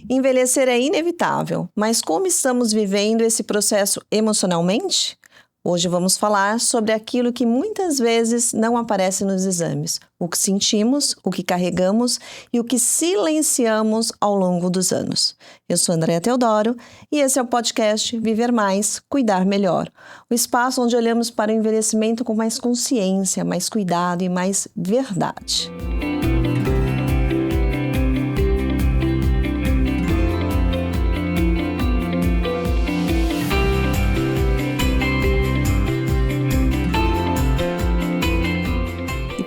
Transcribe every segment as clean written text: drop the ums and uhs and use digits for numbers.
Envelhecer é inevitável, mas como estamos vivendo esse processo emocionalmente? Hoje vamos falar sobre aquilo que muitas vezes não aparece nos exames, o que sentimos, o que carregamos e o que silenciamos ao longo dos anos. Eu sou Andréa Teodoro e esse é o podcast Viver Mais, Cuidar Melhor, o espaço onde olhamos para o envelhecimento com mais consciência, mais cuidado e mais verdade.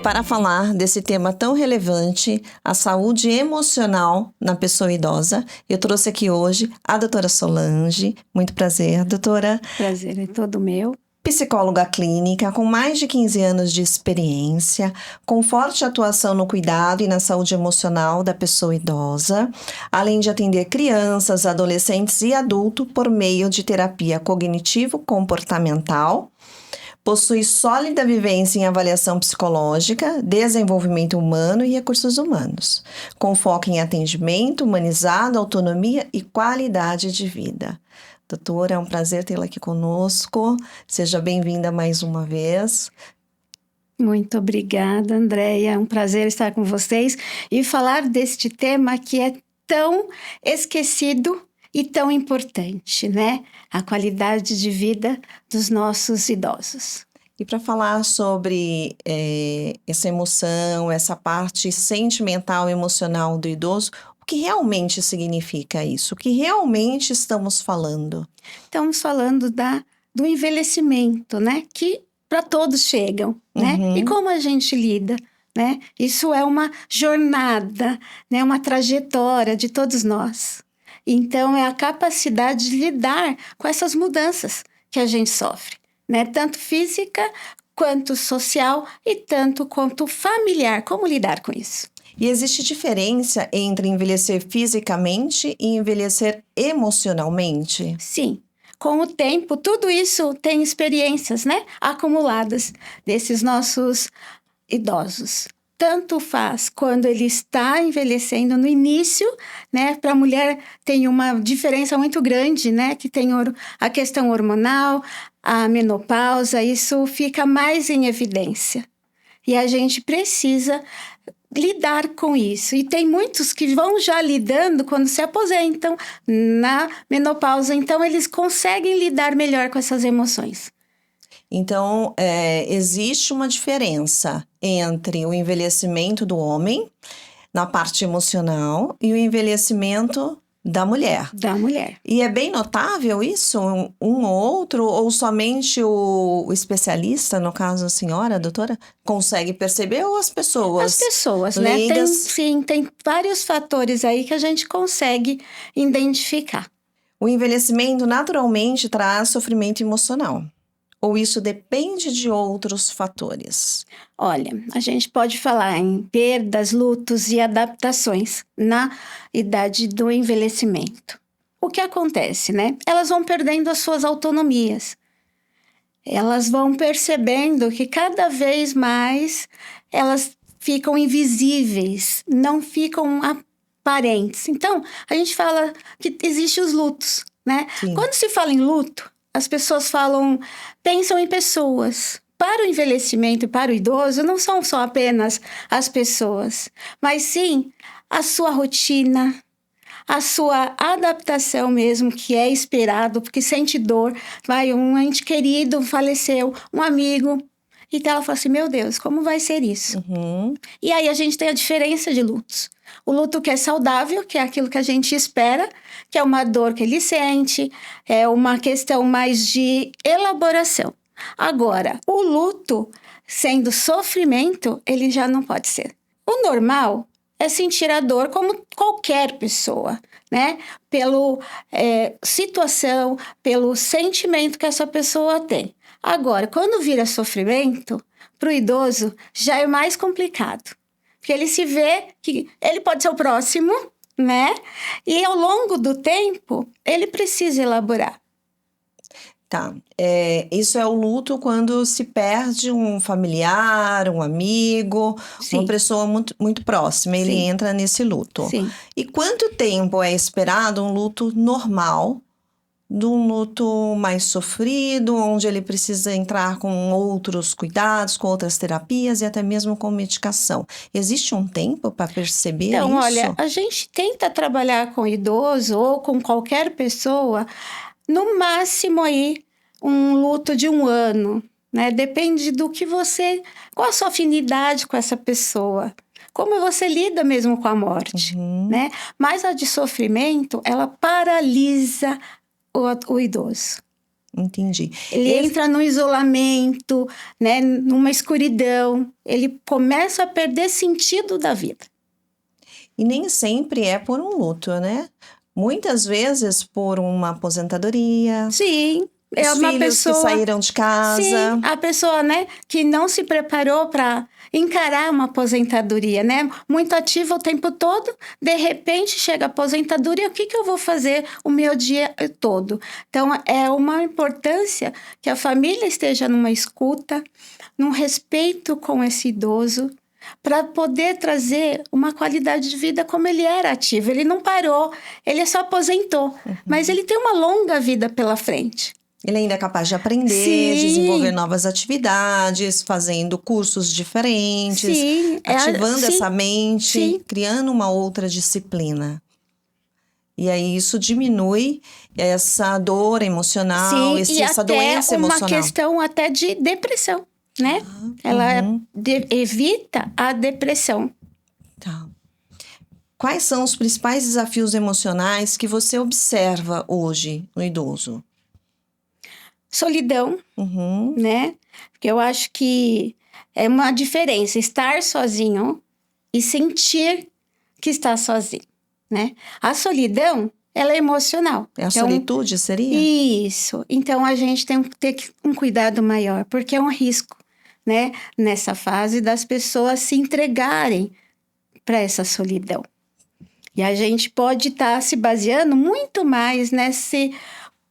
Para falar desse tema tão relevante, a saúde emocional na pessoa idosa, eu trouxe aqui hoje a doutora Solange. Muito prazer, doutora. Prazer é todo meu. Psicóloga clínica com mais de 15 anos de experiência, com forte atuação no cuidado e na saúde emocional da pessoa idosa, além de atender crianças, adolescentes e adultos por meio de terapia cognitivo-comportamental. Possui sólida vivência em avaliação psicológica, desenvolvimento humano e recursos humanos, com foco em atendimento humanizado, autonomia e qualidade de vida. Doutora, é um prazer tê-la aqui conosco. Seja bem-vinda mais uma vez. Muito obrigada, Andréia. É um prazer estar com vocês e falar deste tema que é tão esquecido e tão importante, né? A qualidade de vida dos nossos idosos. E para falar sobre essa emoção, essa parte sentimental e emocional do idoso, o que realmente significa isso? O que realmente estamos falando? Estamos falando do envelhecimento, né? Que para todos chegam, né? E como a gente lida, né? Isso é uma jornada, né? Uma trajetória de todos nós. Então, é a capacidade de lidar com essas mudanças que a gente sofre, né? Tanto física, quanto social e tanto quanto familiar. Como lidar com isso? E existe diferença entre envelhecer fisicamente e envelhecer emocionalmente? Sim. Com o tempo, tudo isso tem experiências, né? Acumuladas desses nossos idosos. Tanto faz quando ele está envelhecendo no início, né? Para a mulher tem uma diferença muito grande, né? Que tem a questão hormonal, a menopausa, isso fica mais em evidência. E a gente precisa lidar com isso. E tem muitos que vão já lidando quando se aposentam na menopausa, então eles conseguem lidar melhor com essas emoções. Então, existe uma diferença entre o envelhecimento do homem, na parte emocional, e o envelhecimento da mulher. Da mulher. E é bem notável isso, um ou outro, ou somente o especialista, no caso a senhora, a doutora, consegue perceber, ou as pessoas? As pessoas, leigas? né? Tem vários fatores aí que a gente consegue identificar. O envelhecimento naturalmente traz sofrimento emocional. Ou isso depende de outros fatores? Olha, a gente pode falar em perdas, lutos e adaptações na idade do envelhecimento. O que acontece, né? Elas vão perdendo as suas autonomias. Elas vão percebendo que cada vez mais elas ficam invisíveis, não ficam aparentes. Então, a gente fala que existem os lutos, né? Sim. Quando se fala em luto, as pessoas pensam em pessoas. Para o envelhecimento e para o idoso, não são só apenas as pessoas, mas sim a sua rotina, a sua adaptação mesmo, que é esperado, porque sente dor. Um ente querido faleceu, um amigo, então ela fala assim, meu Deus, como vai ser isso? E aí a gente tem a diferença de lutos. O luto que é saudável, que é aquilo que a gente espera, que é uma dor que ele sente, é uma questão mais de elaboração. Agora, o luto, sendo sofrimento, ele já não pode ser. O normal é sentir a dor como qualquer pessoa, né? Pela situação, pelo sentimento que essa pessoa tem. Agora, quando vira sofrimento, para o idoso já é mais complicado. Porque ele se vê que ele pode ser o próximo, né? E ao longo do tempo, ele precisa elaborar. Tá. Isso é o luto quando se perde um familiar, um amigo, uma Sim, pessoa muito, muito próxima. Ele sim, entra nesse luto. sim. E quanto tempo é esperado um luto normal, de um luto mais sofrido, onde ele precisa entrar com outros cuidados, com outras terapias e até mesmo com medicação? Existe um tempo para perceber Então, olha, isso? a gente tenta trabalhar com idoso ou com qualquer pessoa, no máximo aí, um luto de 1 ano, né? Depende do que você, qual a sua afinidade com essa pessoa, como você lida mesmo com a morte, Uhum, né? Mas a de sofrimento, ela paralisa o idoso. entendi. Ele entra no isolamento, né? Numa escuridão, ele começa a perder sentido da vida. E nem sempre é por um luto, né? Muitas vezes por uma aposentadoria, Sim, é os uma filhos que pessoa. saíram de Sim, casa. a pessoa, né, que não se preparou para encarar uma aposentadoria, né? Muito ativa o tempo todo, de repente chega a aposentadoria, o que que eu vou fazer o meu dia todo? Então, é uma importância que a família esteja numa escuta, num respeito com esse idoso, para poder trazer uma qualidade de vida como ele era ativo. Ele não parou, ele só aposentou, mas ele tem uma longa vida pela frente. Ele ainda é capaz de aprender, desenvolver Sim, novas atividades, fazendo cursos diferentes, sim, ativando sim, essa mente, sim, criando uma outra disciplina. E aí isso diminui essa dor emocional, sim, e essa até doença uma emocional. questão até de depressão, né? Ela Uhum, evita a depressão. tá. Quais são os principais desafios emocionais que você observa hoje no idoso? Solidão, Uhum, né? Porque eu acho que é uma diferença estar sozinho e sentir que está sozinho, né? A solidão, ela é emocional. é a Então, solitude, seria? isso. Então, a gente tem que ter um cuidado maior, porque é um risco, né? Nessa fase das pessoas se entregarem para essa solidão. E a gente pode estar se baseando muito mais nesse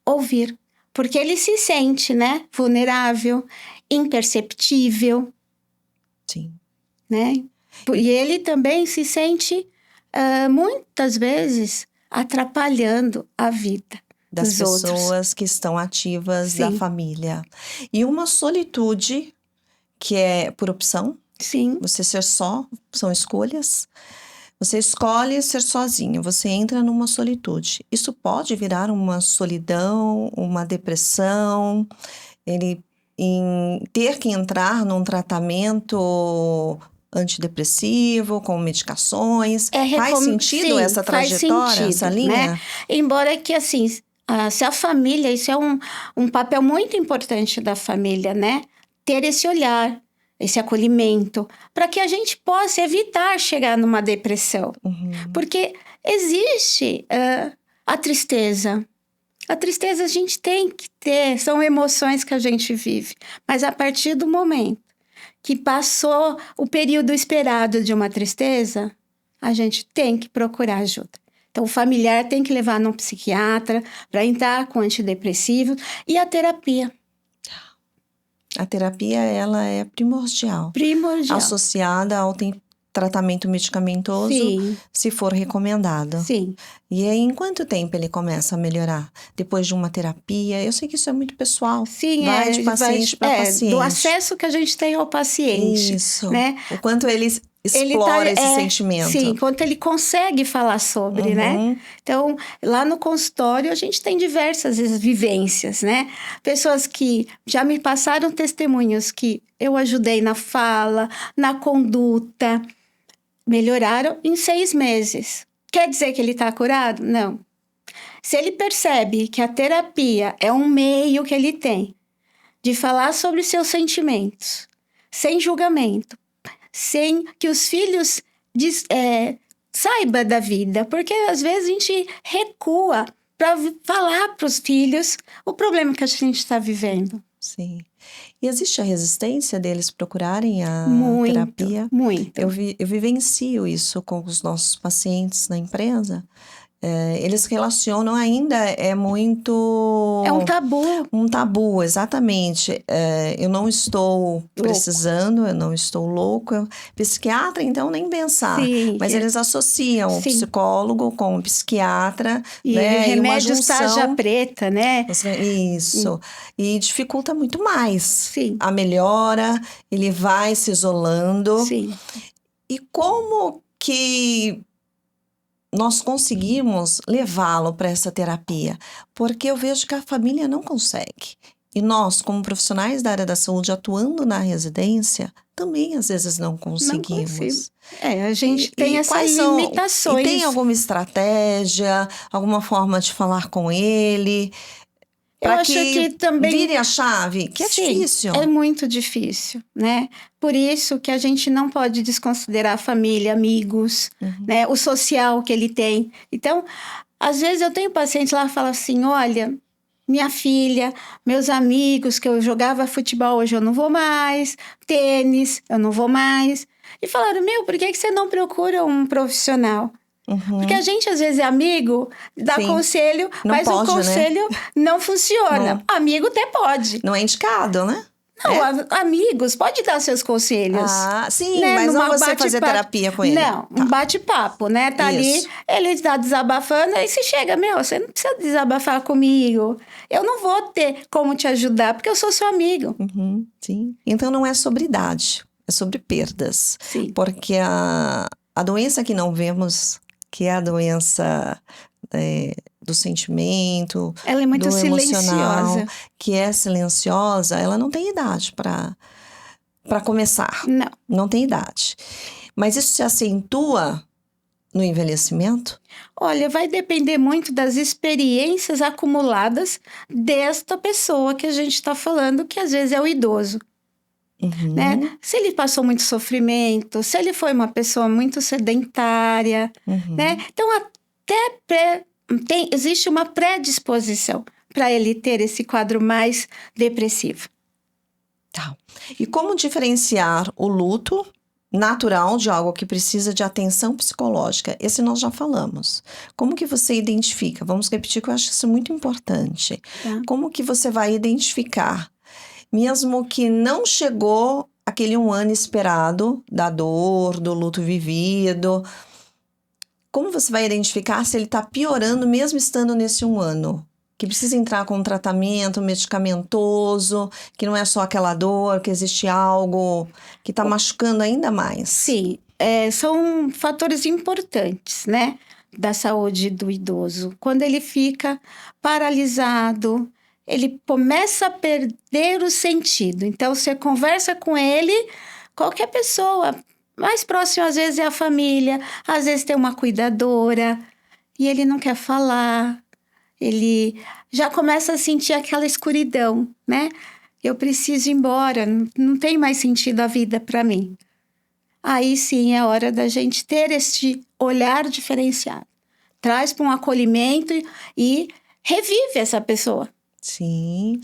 ouvir, porque ele se sente, né? Vulnerável, imperceptível, Sim. né? E ele também se sente, muitas vezes, atrapalhando a vida Das dos outros. pessoas que estão ativas da Sim, família. E uma solitude que é por opção, sim, você ser só, são escolhas. Você escolhe ser sozinho, você entra numa solitude. Isso pode virar uma solidão, uma depressão, ele ter que entrar num tratamento antidepressivo, com medicações. Faz sentido sim, essa faz trajetória, essa sentido, né? linha? Embora que, assim, se a família, isso é um papel muito importante da família, né? Ter esse olhar, esse acolhimento, para que a gente possa evitar chegar numa depressão. Uhum. Porque existe a tristeza. A tristeza a gente tem que ter, são emoções que a gente vive. Mas a partir do momento que passou o período esperado de uma tristeza, a gente tem que procurar ajuda. Então, o familiar tem que levar num psiquiatra para entrar com antidepressivo e a terapia A terapia, ela é primordial, primordial. associada ao tratamento medicamentoso, Sim, se for recomendado. sim, E aí, em quanto tempo ele começa a melhorar? Depois de uma terapia? Eu sei que isso é muito pessoal, sim, vai de paciente para do paciente. acesso que a gente tem ao paciente, Isso. né? O quanto ele Ele tá, explora esse sentimento. sim, quanto ele consegue falar sobre, né? Uhum, Então, lá no consultório, a gente tem diversas vivências, né? Pessoas que já me passaram testemunhos que eu ajudei na fala, na conduta, melhoraram em 6 meses. Quer dizer que ele está curado? Não. Se ele percebe que a terapia é um meio que ele tem de falar sobre seus sentimentos, sem julgamento, sem que os filhos saiba da vida, porque às vezes a gente recua para falar para os filhos o problema que a gente está vivendo. sim. E existe a resistência deles procurarem a Muito, terapia? muito. Eu vivencio isso com os nossos pacientes na empresa. eles relacionam ainda, é muito... É um tabu. Um tabu, exatamente. Eu não estou precisando, eu não estou louco. Psiquiatra, então, nem pensar. Sim, Mas eles associam o sim. psicólogo com o psiquiatra, E né? remédios E uma tarja junção... preta, né? Isso. E dificulta muito mais. Sim. A melhora, ele vai se isolando. Sim. E como que nós conseguimos levá-lo para essa terapia? Porque eu vejo que a família não consegue. E nós, como profissionais da área da saúde, atuando na residência, também às vezes não conseguimos. A gente tem essas limitações. E tem alguma estratégia, alguma forma de falar com ele? Eu acho que também vire a chave, que é difícil. É muito difícil, né? Por isso que a gente não pode desconsiderar a família, amigos, né? O social que ele tem. Então, às vezes eu tenho paciente lá que fala assim, olha, minha filha, meus amigos que eu jogava futebol, hoje eu não vou mais, tênis, eu não vou mais. E falaram, por que você não procura um profissional? Porque a gente, às vezes, é amigo, dá Sim. conselho, não mas pode, o conselho não funciona. Não. Amigo até pode. Não é indicado, né? Não, amigos, pode dar seus conselhos. Sim, né? mas Numa não você fazer terapia com ele. Não, um bate-papo, né? Tá Isso. ali, ele está desabafando, aí você chega, você não precisa desabafar comigo. Eu não vou ter como te ajudar, porque eu sou seu amigo. Sim. Então não é sobre idade, é sobre perdas. Sim. Porque a doença que não vemos, que é a doença do sentimento, ela é muito do emocional, silenciosa. que é silenciosa, ela não tem idade para começar. Não tem idade. Mas isso se acentua no envelhecimento? Olha, vai depender muito das experiências acumuladas desta pessoa que a gente está falando, que às vezes é o idoso. Né? Se ele passou muito sofrimento, se ele foi uma pessoa muito sedentária, né? Então até existe uma predisposição para ele ter esse quadro mais depressivo. Tá. E como diferenciar o luto natural de algo que precisa de atenção psicológica? Esse nós já falamos. Como que você identifica? Vamos repetir, que eu acho isso muito importante. Tá. Como que você vai identificar, mesmo que não chegou aquele 1 ano esperado da dor, do luto vivido, como você vai identificar se ele está piorando mesmo estando nesse 1 ano? Que precisa entrar com um tratamento medicamentoso, que não é só aquela dor, que existe algo que está machucando ainda mais. Sim, são fatores importantes, né, da saúde do idoso. Quando ele fica paralisado, ele começa a perder o sentido. Então, você conversa com ele, qualquer pessoa, mais próximo às vezes é a família, às vezes tem uma cuidadora, e ele não quer falar. Ele já começa a sentir aquela escuridão, né? Eu preciso ir embora, não tem mais sentido a vida para mim. Aí sim é hora da gente ter este olhar diferenciado. Traz para um acolhimento e revive essa pessoa. Sim.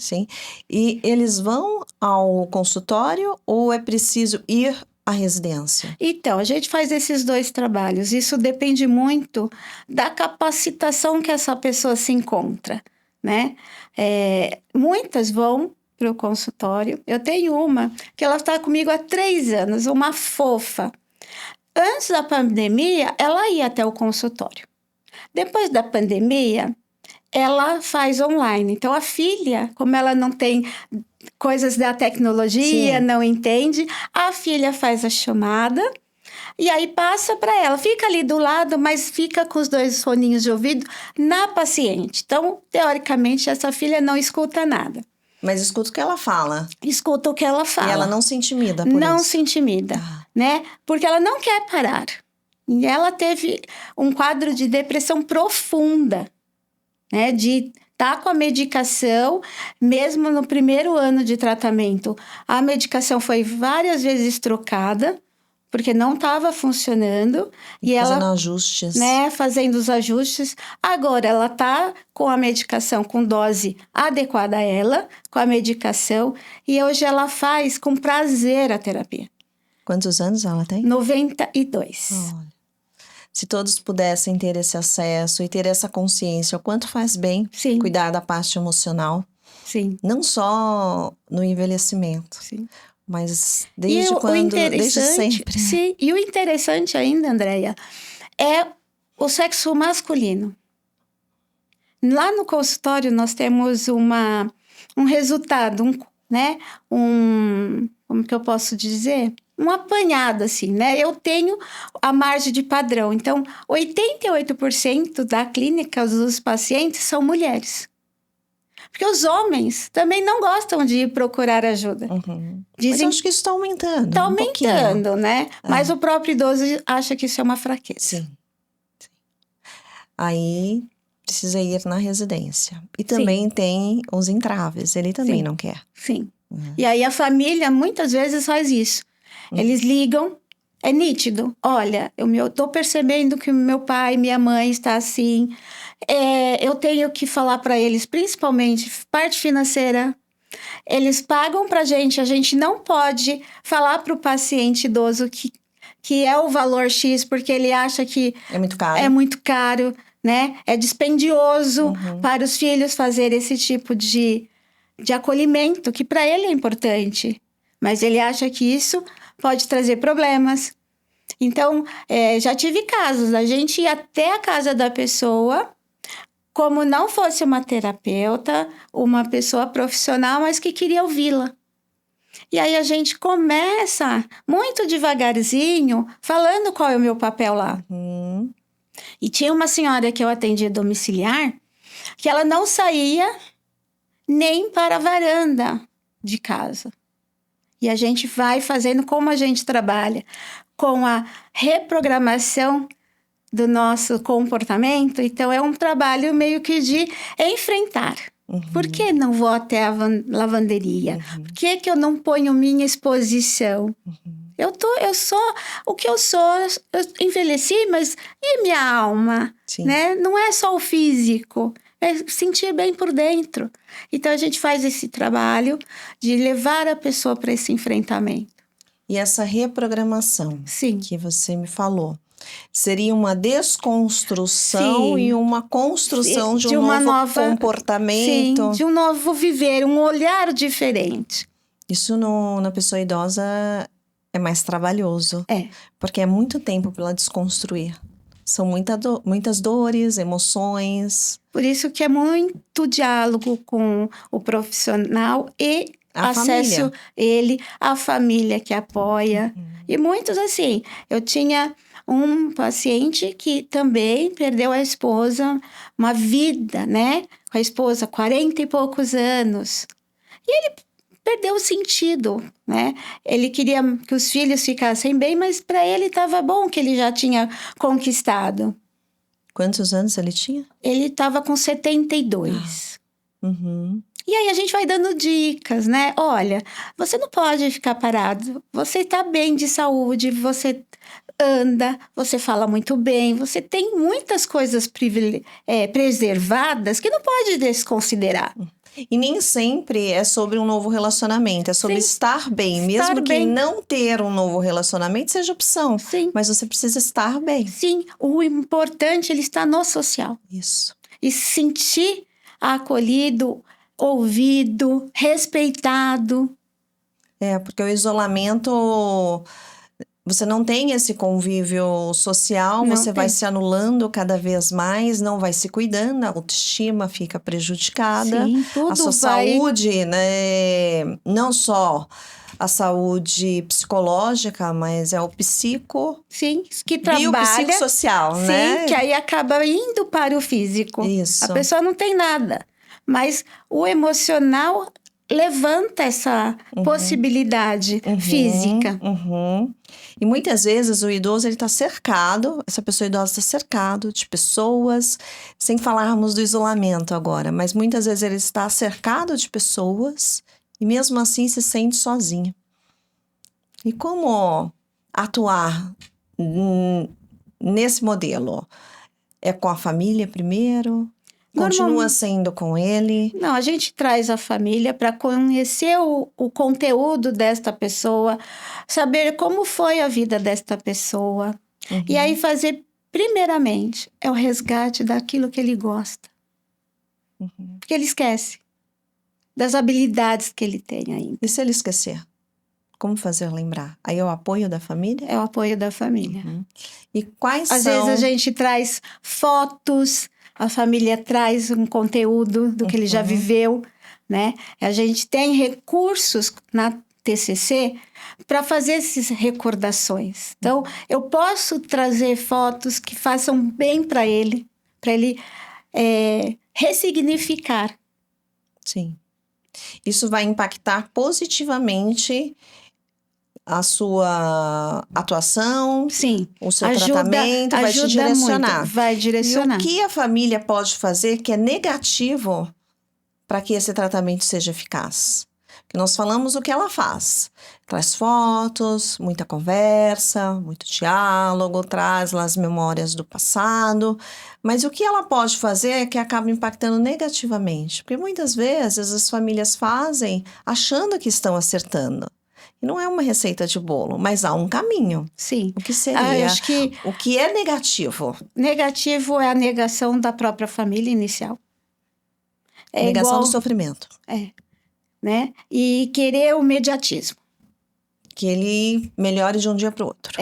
E eles vão ao consultório ou é preciso ir à residência? Então, a gente faz esses 2 trabalhos. Isso depende muito da capacitação que essa pessoa se encontra, né? Muitas vão para o consultório. Eu tenho uma que ela está comigo há 3 anos, uma fofa. Antes da pandemia, ela ia até o consultório. Depois da pandemia, ela faz online. Então, a filha, como ela não tem coisas da tecnologia, não entende, a filha faz a chamada e aí passa para ela. Fica ali do lado, mas fica com os 2 foninhos de ouvido na paciente. Então, teoricamente, essa filha não escuta nada. Mas escuta o que ela fala. Escuta o que ela fala. E ela não se intimida por isso? Não se intimida, né? Porque ela não quer parar. E ela teve um quadro de depressão profunda, né? De estar com a medicação, mesmo no primeiro ano de tratamento. A medicação foi várias vezes trocada, porque não estava funcionando. E fazendo ela, ajustes. Né, fazendo os ajustes. Agora, ela está com a medicação com dose adequada a ela, com a medicação. E hoje ela faz com prazer a terapia. Quantos anos ela tem? 92. Olha. Se todos pudessem ter esse acesso e ter essa consciência, o quanto faz bem Sim, cuidar da parte emocional, sim, não só no envelhecimento, sim. mas E desde o quando, desde interessante, sempre. sim, e o interessante ainda, Andréia, é o sexo masculino. Lá no consultório nós temos um resultado, né? Como que eu posso dizer? Um apanhado, assim, né? Eu tenho a margem de padrão. Então, 88% da clínica dos pacientes são mulheres. Porque os homens também não gostam de procurar ajuda. Uhum. Mas eu Dizem acho que isso está aumentando que está um pouquinho. aumentando, né? Mas o próprio idoso acha que isso é uma fraqueza. Sim. Aí precisa ir na residência. E também tem os entraves, ele também Sim. não quer. Sim. E aí a família muitas vezes faz isso. Eles ligam, é nítido. Olha, eu tô percebendo que meu pai, minha mãe está assim. Eu tenho que falar para eles, principalmente parte financeira. Eles pagam para a gente não pode falar para o paciente idoso que é o valor X, porque ele acha que É muito caro. é muito caro, né? É dispendioso para os filhos fazer esse tipo de acolhimento, que para ele é importante. Mas ele acha que isso pode trazer problemas. Então, já tive casos, a gente ir até a casa da pessoa, como não fosse uma terapeuta, uma pessoa profissional, mas que queria ouvi-la. E aí a gente começa muito devagarzinho, falando qual é o meu papel lá. Uhum. E tinha uma senhora que eu atendia domiciliar, que ela não saía nem para a varanda de casa. E a gente vai fazendo como a gente trabalha, com a reprogramação do nosso comportamento. Então, é um trabalho meio que de enfrentar. Por que não vou até a lavanderia? Por que eu não ponho minha exposição? Eu sou o que eu sou, eu envelheci, mas e minha alma? Sim. Né? Não é só o físico, é sentir bem por dentro. Então, a gente faz esse trabalho de levar a pessoa para esse enfrentamento. E essa reprogramação Sim. que você me falou, seria uma desconstrução Sim. e uma construção de um uma novo nova comportamento. Sim, de um novo viver, um olhar diferente. Isso na pessoa idosa é mais trabalhoso. É. Porque é muito tempo para ela desconstruir. São muitas dores, emoções. Por isso que é muito diálogo com o profissional e A acesso ele, a família que apoia. E muitos assim, eu tinha um paciente que também perdeu a esposa, uma vida, né? Com a esposa, 40 e poucos anos. E ele perdeu o sentido, né? Ele queria que os filhos ficassem bem, mas para ele estava bom que ele já tinha conquistado. Quantos anos ele tinha? Ele estava com 72. Uhum. E aí a gente vai dando dicas, né? Olha, você não pode ficar parado. Você está bem de saúde, você anda, você fala muito bem, você tem muitas coisas preservadas que não pode desconsiderar. E nem sempre é sobre um novo relacionamento, é sobre Sim. estar bem. Estar Mesmo que bem. não ter um novo relacionamento seja opção. Sim. Mas você precisa estar bem. Sim, o importante ele está no social. Isso. E se sentir acolhido, ouvido, respeitado. Porque o isolamento, você não tem esse convívio social, Não você vai tem. se anulando cada vez mais, não vai se cuidando, a autoestima fica prejudicada. Sim, tudo A sua vai. saúde, né? Não só a saúde psicológica, mas é o Sim, que trabalha. biopsicossocial, Sim, né? que aí acaba indo para o físico. Isso. A pessoa não tem nada, mas o emocional levanta essa possibilidade física. Uhum. E muitas vezes o idoso ele está cercado, essa pessoa idosa está cercado de pessoas, sem falarmos do isolamento agora, mas muitas vezes ele está cercado de pessoas e mesmo assim se sente sozinho. E como atuar nesse modelo? É com a família primeiro? Continua sendo com ele? Não, a gente traz a família para conhecer o conteúdo desta pessoa, saber como foi a vida desta pessoa. E aí fazer primeiramente, é o resgate daquilo que ele gosta. Porque ele esquece das habilidades que ele tem ainda. E se ele esquecer? Como fazer lembrar? Aí é o apoio da família? É o apoio da família. E quais Às são... vezes a gente traz fotos, a família traz um conteúdo do que ele já viveu, né? A gente tem recursos na TCC para fazer essas recordações. Então, eu posso trazer fotos que façam bem para ele ressignificar. Sim. Isso vai impactar positivamente a sua atuação, Sim. o seu tratamento, vai te direcionar. Muito, vai direcionar. E o que a família pode fazer que é negativo para que esse tratamento seja eficaz? Que nós falamos o que ela faz. Traz fotos, muita conversa, muito diálogo, traz lá as memórias do passado. Mas o que ela pode fazer é que acaba impactando negativamente. Porque muitas vezes as famílias fazem achando que estão acertando. E não é uma receita de bolo, mas há um caminho. Sim. O que seria? Acho que o que é negativo? Negativo é a negação da própria família inicial. Negação do sofrimento. Né? E querer o mediatismo. Que ele melhore de um dia para o outro.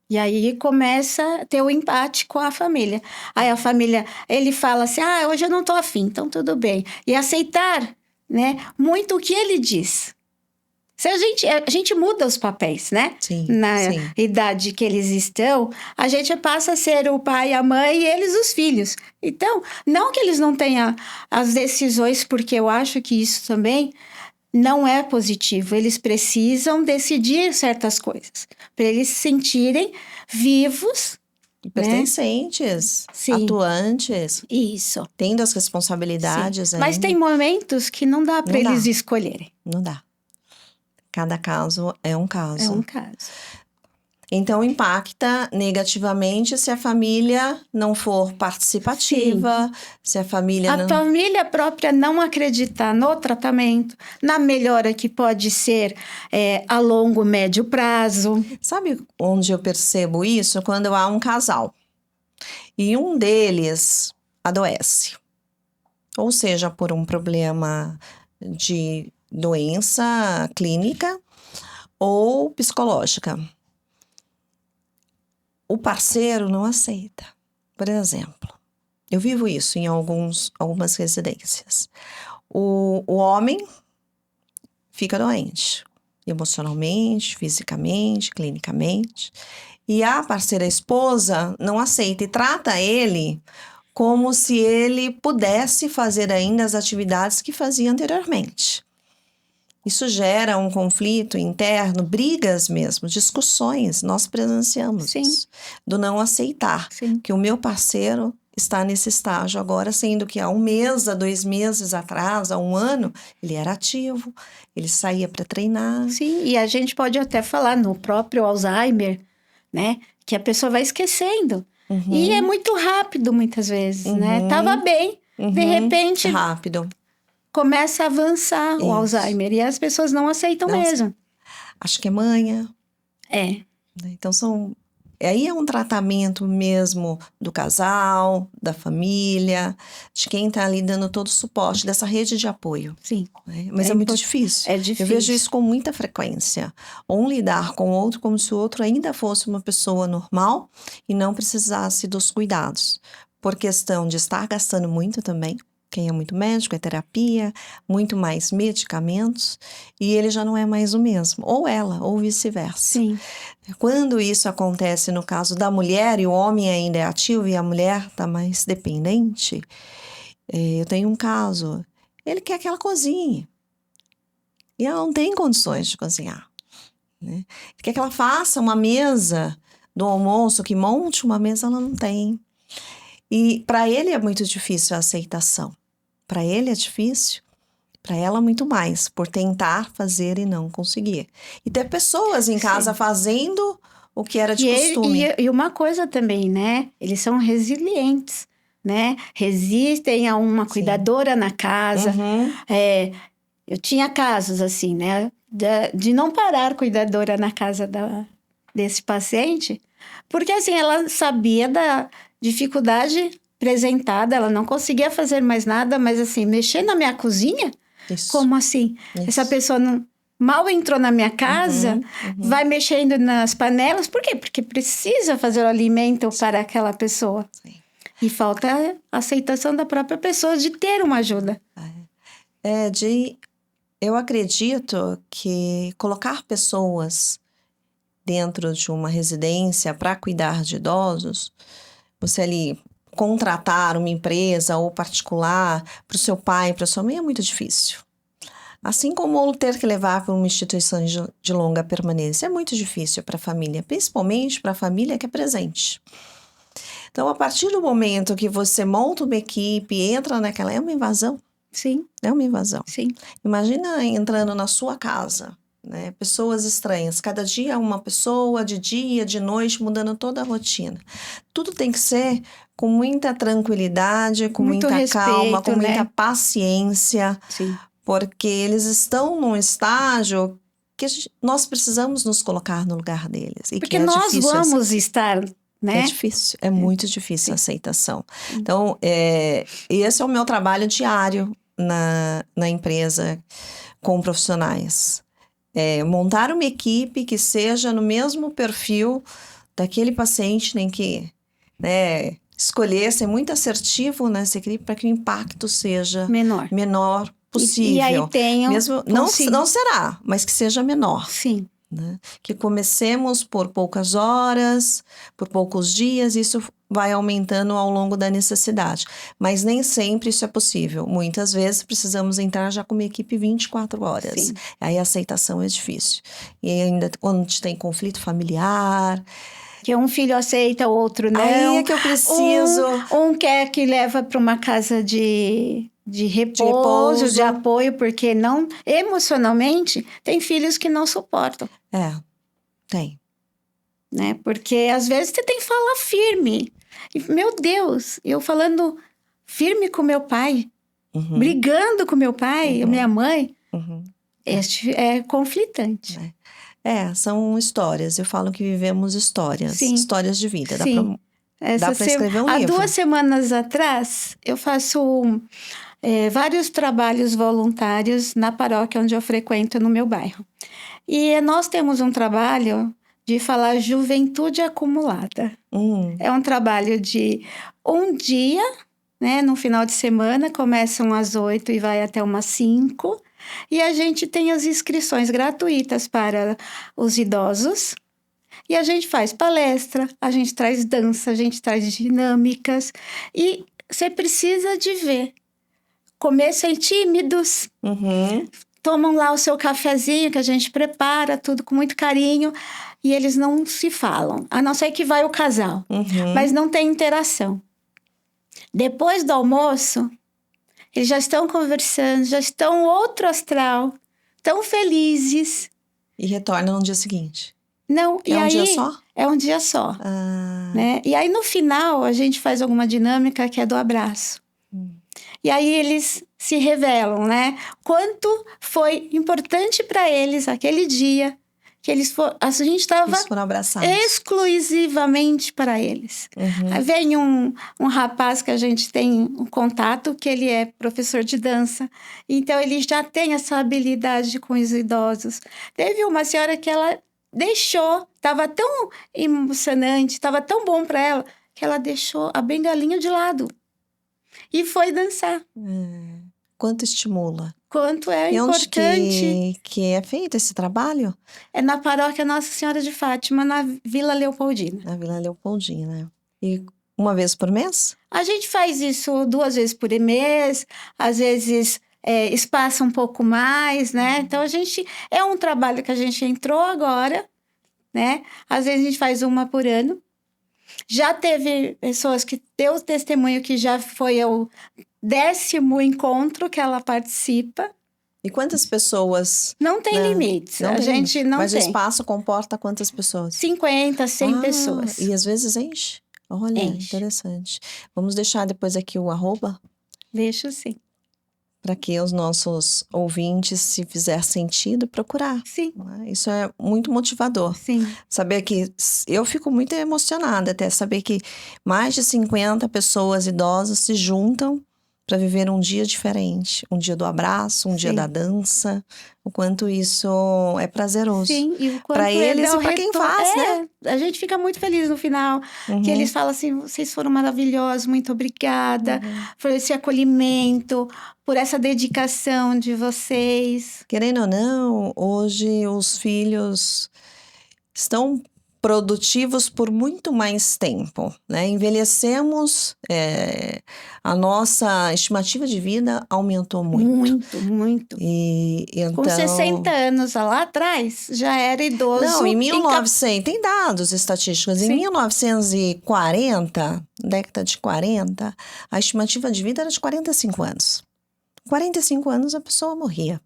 E aí começa a ter o empate com a família. Aí a família, ele fala assim, hoje eu não tô afim, então tudo bem. E aceitar, né, muito o que ele diz. Se a gente muda os papéis, né? Sim, Na sim. idade que eles estão, a gente passa a ser o pai, a mãe e eles os filhos. Então, não que eles não tenham as decisões, porque eu acho que isso também não é positivo. Eles precisam decidir certas coisas, para eles se sentirem vivos, pertencentes, Sim. atuantes, isso. tendo as responsabilidades. Mas tem momentos que não dá para eles escolherem. Não dá. Cada caso é um caso. É um caso. Então, impacta negativamente se a família não for participativa, se a família não... família própria não acreditar no tratamento, na melhora que pode ser a longo, médio prazo. Sabe onde eu percebo isso? Quando há um casal e um deles adoece. Ou seja, por um problema de doença clínica ou psicológica. O parceiro não aceita. Por exemplo, eu vivo isso em algumas residências. O homem fica doente, emocionalmente, fisicamente, clinicamente, e a parceira esposa não aceita e trata ele como se ele pudesse fazer ainda as atividades que fazia anteriormente. Isso gera um conflito interno, brigas mesmo, discussões. Nós presenciamos isso. Do não aceitar que o meu parceiro está nesse estágio agora, sendo que há 1 mês, há 2 meses atrás, há 1 ano, ele era ativo, ele saía para treinar. Sim, e a gente pode até falar no próprio Alzheimer, né? Que a pessoa vai esquecendo. E é muito rápido muitas vezes, né? Tava bem, de repente... Rápido. Começa a avançar o Alzheimer e as pessoas não aceitam mesmo. Acho que é manha. Então, aí é um tratamento mesmo do casal, da família, de quem está ali dando todo o suporte, dessa rede de apoio. Sim. Né? Mas é muito difícil. É difícil. Eu vejo isso com muita frequência. Um lidar com o outro como se o outro ainda fosse uma pessoa normal e não precisasse dos cuidados. Por questão de estar gastando muito também. Quem é muito médico, é terapia, muito mais medicamentos, e ele já não é mais o mesmo. Ou ela, ou vice-versa. Sim. Quando isso acontece no caso da mulher, e o homem ainda é ativo e a mulher está mais dependente, eu tenho um caso, ele quer que ela cozinhe. E ela não tem condições de cozinhar. Né? Ele quer que ela faça uma mesa do almoço, que monte uma mesa, ela não tem. E para ele é muito difícil a aceitação. Para ele é difícil, para ela muito mais, por tentar fazer e não conseguir. E ter pessoas em casa fazendo o que era de costume. E uma coisa também, né? Eles são resilientes, né? Resistem a uma cuidadora na casa. Eu tinha casos assim, né? De não parar cuidadora na casa desse paciente, Porque assim, ela sabia da dificuldade apresentada, ela não conseguia fazer mais nada, mas assim, mexer na minha cozinha? Isso. Como assim? Isso. Essa pessoa não, mal entrou na minha casa, vai mexendo nas panelas. Por quê? Porque precisa fazer o alimento para aquela pessoa. Sim. E falta a aceitação da própria pessoa de ter uma ajuda. Eu acredito que colocar pessoas dentro de uma residência para cuidar de idosos, você ali contratar uma empresa ou particular para o seu pai, para sua mãe é muito difícil. Assim como ter que levar para uma instituição de longa permanência é muito difícil para a família, principalmente para a família que é presente. Então, a partir do momento que você monta uma equipe, entra naquela... É uma invasão. Sim. É uma invasão. Sim. Imagina entrando na sua casa, né? Pessoas estranhas. Cada dia uma pessoa, de dia, de noite, mudando toda a rotina. Tudo tem que ser com muita tranquilidade, com Muito muita respeito, calma, com muita né? paciência. Sim. Porque eles estão num estágio que nós precisamos nos colocar no lugar deles. E Porque que é nós difícil vamos estar, né? É difícil, é muito difícil a aceitação. Sim. Então, esse é o meu trabalho diário na empresa com profissionais. Montar uma equipe que seja no mesmo perfil daquele paciente, nem que escolher ser muito assertivo nessa equipe para que o impacto seja menor possível. E aí tem mesmo não será, mas que seja menor. Sim. Né? Que comecemos por poucas horas, por poucos dias, isso vai aumentando ao longo da necessidade. Mas nem sempre isso é possível. Muitas vezes precisamos entrar já com uma equipe 24 horas. Sim. Aí a aceitação é difícil. E ainda quando tem conflito familiar... Que um filho aceita, o outro não. Aí é que eu preciso... Um quer que leva para uma casa de repouso, de apoio, porque não, emocionalmente, tem filhos que não suportam. Tem. Né? Porque às vezes você tem que falar firme. E, meu Deus, eu falando firme com meu pai, brigando com meu pai, minha mãe, é conflitante. São histórias. Eu falo que vivemos histórias. Sim. Histórias de vida. Sim. Dá para escrever um livro. Há 2 semanas atrás, eu faço vários trabalhos voluntários na paróquia onde eu frequento no meu bairro. E nós temos um trabalho de falar juventude acumulada. É um trabalho de um dia, né, no final de semana, começam às 8 e vai até umas 5. E a gente tem as inscrições gratuitas para os idosos. E a gente faz palestra, a gente traz dança, a gente traz dinâmicas. E você precisa de ver. Começam tímidos. Tomam lá o seu cafezinho que a gente prepara, tudo com muito carinho. E eles não se falam, a não ser que vai o casal. Mas não tem interação. Depois do almoço, eles já estão conversando, já estão outro astral, tão felizes. E retornam no dia seguinte. Não, e um aí, dia só? É um dia só. Né? E aí, no final, a gente faz alguma dinâmica que é do abraço. E aí, eles se revelam, né? Quanto foi importante para eles aquele dia que a gente estava exclusivamente para eles. Aí vem um rapaz que a gente tem um contato, que ele é professor de dança. Então, ele já tem essa habilidade com os idosos. Teve uma senhora que ela deixou, estava tão emocionante, estava tão bom para ela, que ela deixou a bengalinha de lado e foi dançar. Quanto estimula. Quanto é importante. Onde que é feito esse trabalho? É na paróquia Nossa Senhora de Fátima, na Vila Leopoldina. Na Vila Leopoldina, né? E uma vez por mês? A gente faz isso 2 vezes por mês, às vezes espaça um pouco mais, né? Então, é um trabalho que a gente entrou agora, né? Às vezes a gente faz uma por ano. Já teve pessoas que deu testemunho que já foi o 10º encontro que ela participa. E quantas pessoas? Não tem limites. Não tem gente limite. não Mas tem. o espaço comporta quantas pessoas? 50, 100 pessoas. E às vezes enche? Olha, interessante. Vamos deixar depois aqui o @? Deixo sim. para que os nossos ouvintes, se fizer sentido, procurar. Sim, Né? Isso é muito motivador. sim. Saber que eu fico muito emocionada até saber que mais de 50 pessoas idosas se juntam para viver um dia diferente, um dia do abraço, um dia Sim. da dança, o quanto isso é prazeroso. Sim, e o quanto Para eles dá o e para quem retorno. faz, né? A gente fica muito feliz no final, que eles falam assim, vocês foram maravilhosos, muito obrigada por esse acolhimento, por essa dedicação de vocês. Querendo ou não, hoje os filhos estão produtivos por muito mais tempo, né? Envelhecemos, a nossa estimativa de vida aumentou muito. Muito, muito. E Com então... 60 anos lá atrás, já era idoso. Não, em 1900, tem dados estatísticos, em Sim. 1940, década de 40, a estimativa de vida era de 45 anos. 45 anos a pessoa morria.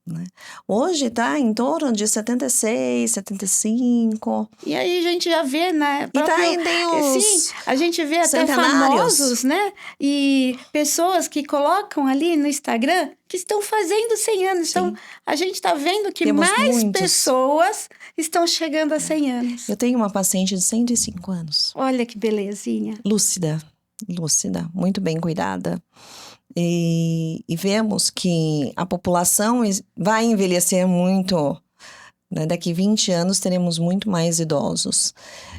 Né? Hoje está em torno de 76, 75. E aí a gente já vê, né? E tem os Sim, a gente vê até centenários. famosos, né? E pessoas que colocam ali no Instagram que estão fazendo 100 anos. Sim. Então, a gente está vendo que Temos mais muitos. pessoas estão chegando a 100 anos. Eu tenho uma paciente de 105 anos. Olha que belezinha. Lúcida, muito bem cuidada. E vemos que a população vai envelhecer muito, né? Daqui 20 anos teremos muito mais idosos.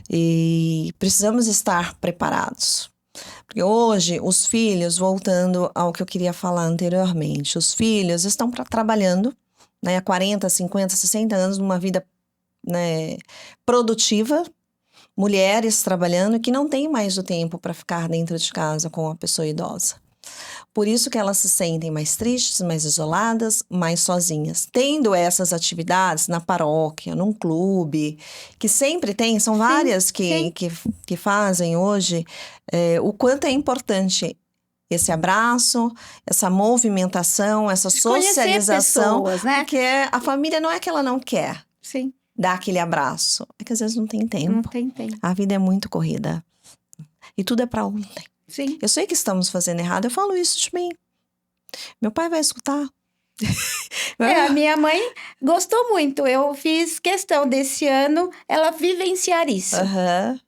E precisamos estar preparados. Porque hoje, os filhos, voltando ao que eu queria falar anteriormente, os filhos estão trabalhando, né, há 40, 50, 60 anos numa vida, né, produtiva, mulheres trabalhando que não têm mais o tempo para ficar dentro de casa com a pessoa idosa. Por isso que elas se sentem mais tristes, mais isoladas, mais sozinhas. Tendo essas atividades na paróquia, num clube, que sempre tem, são várias que fazem hoje, o quanto é importante esse abraço, essa movimentação, essa socialização. Pessoas, né? Porque a família não é que ela não quer Sim. dar aquele abraço, é que às vezes não tem tempo. Não tem tempo. A vida é muito corrida. E tudo é para ontem. Sim. Eu sei que estamos fazendo errado, eu falo isso de mim. Meu pai vai escutar. A minha mãe gostou muito. Eu fiz questão desse ano ela vivenciar isso.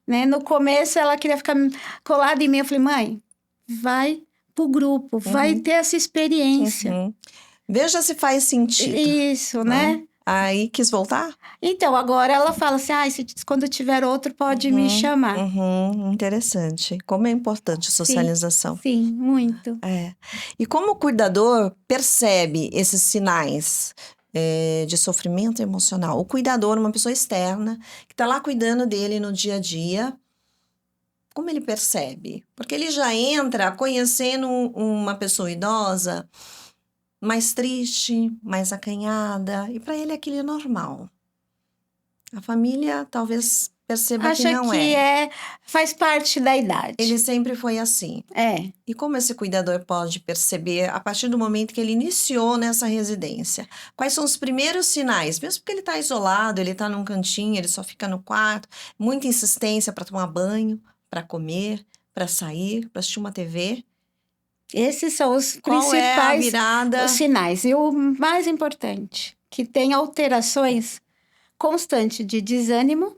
Né? No começo ela queria ficar colada em mim. Eu falei, mãe, vai pro grupo, vai ter essa experiência. Veja se faz sentido. Isso, né? Aí quis voltar? Então, agora ela fala assim, quando tiver outro pode me chamar. Interessante. Como é importante a socialização. Sim, muito. E como o cuidador percebe esses sinais de sofrimento emocional? O cuidador, uma pessoa externa, que está lá cuidando dele no dia a dia, como ele percebe? Porque ele já entra conhecendo uma pessoa idosa mais triste, mais acanhada, e para ele aquilo é normal. A família talvez perceba que não faz parte da idade. Ele sempre foi assim. E como esse cuidador pode perceber a partir do momento que ele iniciou nessa residência? Quais são os primeiros sinais? Mesmo porque ele está isolado, ele está num cantinho, ele só fica no quarto, muita insistência para tomar banho, para comer, para sair, para assistir uma TV. Esses são os Qual é a virada? Os sinais. E o mais importante, que tem alterações constantes de desânimo,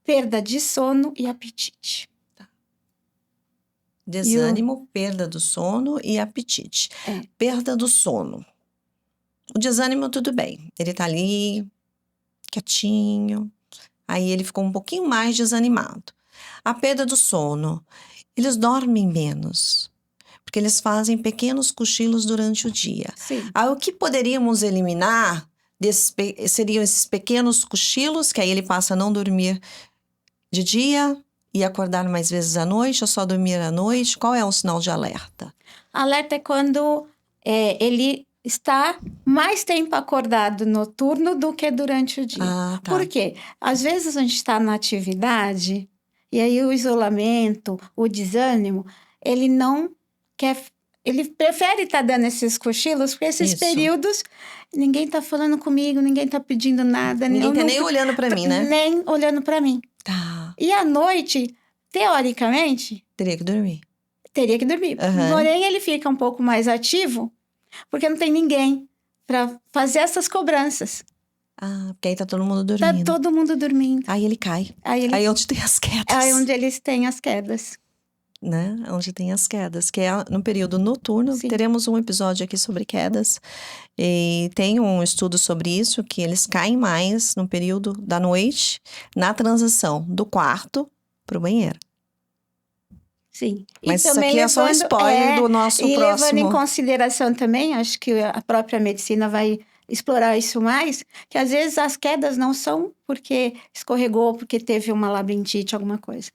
perda de sono e apetite. Desânimo, perda do sono e apetite. Perda do sono. O desânimo, tudo bem. Ele tá ali, quietinho. Aí ele ficou um pouquinho mais desanimado. A perda do sono. Eles dormem menos. Porque eles fazem pequenos cochilos durante o dia. Sim. Aí, o que poderíamos eliminar seriam esses pequenos cochilos, que aí ele passa a não dormir de dia e acordar mais vezes à noite, ou só dormir à noite. Qual é o sinal de alerta? Alerta é quando ele está mais tempo acordado noturno do que durante o dia. Por quê? Às vezes a gente está na atividade e aí o isolamento, o desânimo, ele não quer, ele prefere estar dando esses cochilos, porque esses períodos ninguém está falando comigo, ninguém está pedindo nada. Ninguém está nem olhando para mim, né? Nem olhando para mim. E à noite, teoricamente... Teria que dormir. Porém, ele fica um pouco mais ativo Porque não tem ninguém para fazer essas cobranças. Ah, porque aí tá todo mundo Tá dormindo. todo mundo dormindo. Aí ele cai. Aí Aí onde tem as quedas. é onde eles têm as quedas. Né? Onde tem as quedas, que é no período noturno. Sim. Teremos um episódio aqui sobre quedas. E tem um estudo sobre isso, que eles caem mais no período da noite, na transição do quarto pro banheiro. Sim. Mas isso aqui é só um spoiler do nosso e próximo. levando em consideração também, acho que a própria medicina vai explorar isso mais, que às vezes as quedas não são porque escorregou, porque teve uma labirintite, alguma coisa.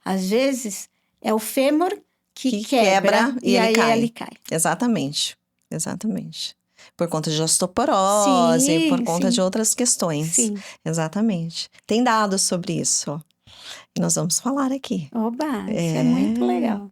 Às vezes é o fêmur que quebra e aí ele ele cai. Exatamente. Por conta de osteoporose, por conta de outras questões. Sim. Exatamente. Tem dados sobre isso. E nós vamos falar aqui. Oba, isso é muito legal.